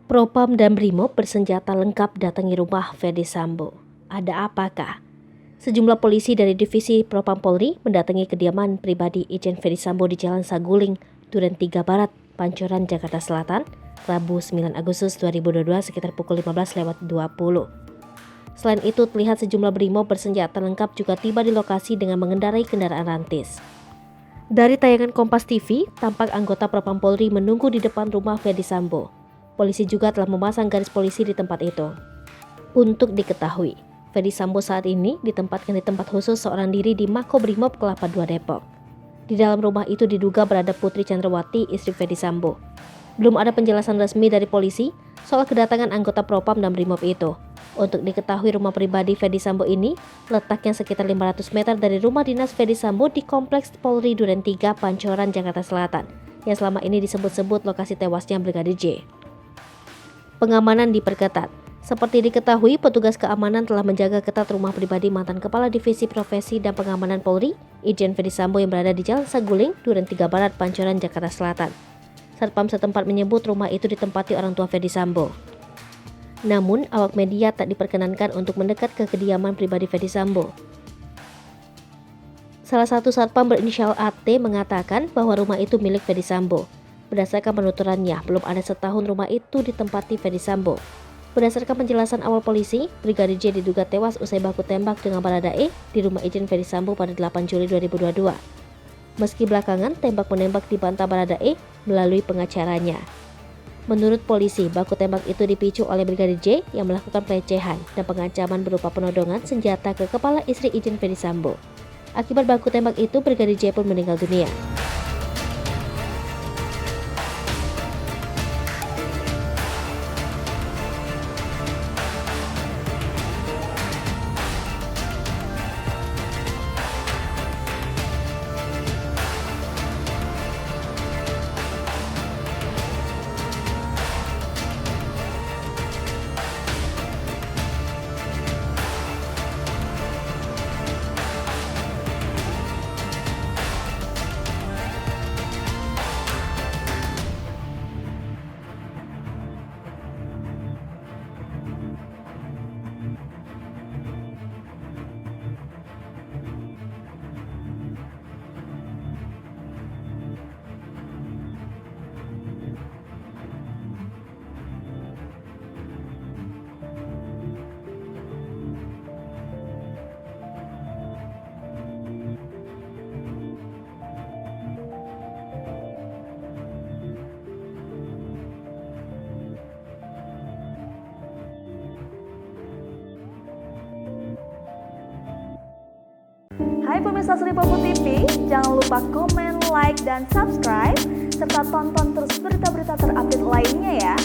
Propam dan Brimob bersenjata lengkap datangi rumah Ferdy Sambo. Ada apakah? Sejumlah polisi dari Divisi Propam Polri mendatangi kediaman pribadi Irjen Ferdy Sambo di Jalan Saguling, Duren 3 Barat, Pancoran, Jakarta Selatan, Rabu 9 Agustus 2022 sekitar pukul 15.20. Selain itu, terlihat sejumlah Brimob bersenjata lengkap juga tiba di lokasi dengan mengendarai kendaraan rantis. Dari tayangan Kompas TV, tampak anggota Propam Polri menunggu di depan rumah Ferdy Sambo. Polisi juga telah memasang garis polisi di tempat itu. Untuk diketahui, Ferdy Sambo saat ini ditempatkan di tempat khusus seorang diri di Makobrimob Kelapa II Depok. Di dalam rumah itu diduga berada Putri Chandrawati, istri Ferdy Sambo. Belum ada penjelasan resmi dari polisi soal kedatangan anggota Propam dan Brimob itu. Untuk diketahui, rumah pribadi Ferdy Sambo ini letaknya sekitar 500 meter dari rumah dinas Ferdy Sambo di Kompleks Polri Duren 3 Pancoran, Jakarta Selatan, yang selama ini disebut-sebut lokasi tewasnya Brigadir J. Pengamanan diperketat. Seperti diketahui, petugas keamanan telah menjaga ketat rumah pribadi mantan Kepala Divisi Profesi dan Pengamanan Polri, Irjen Ferdy Sambo yang berada di Jalan Saguling, Duren 3 Barat, Pancoran, Jakarta Selatan. Satpam setempat menyebut rumah itu ditempati orang tua Ferdy Sambo. Namun, awak media tak diperkenankan untuk mendekat ke kediaman pribadi Ferdy Sambo. Salah satu satpam berinisial AT mengatakan bahwa rumah itu milik Ferdy Sambo. Berdasarkan penuturannya, belum ada setahun rumah itu ditempati Ferdy Sambo. Berdasarkan penjelasan awal polisi, Brigadir J diduga tewas usai baku tembak dengan Baradae di rumah Irjen Ferdy Sambo pada 8 Juli 2022. Meski belakangan tembak-menembak dibantah Baradae melalui pengacaranya. Menurut polisi, baku tembak itu dipicu oleh Brigadir J yang melakukan pelecehan dan pengancaman berupa penodongan senjata ke kepala istri Irjen Ferdy Sambo. Akibat baku tembak itu, Brigadir J pun meninggal dunia. Hai pemirsa Sri Popo TV, jangan lupa komen, like, dan subscribe, serta tonton terus berita-berita terupdate lainnya ya.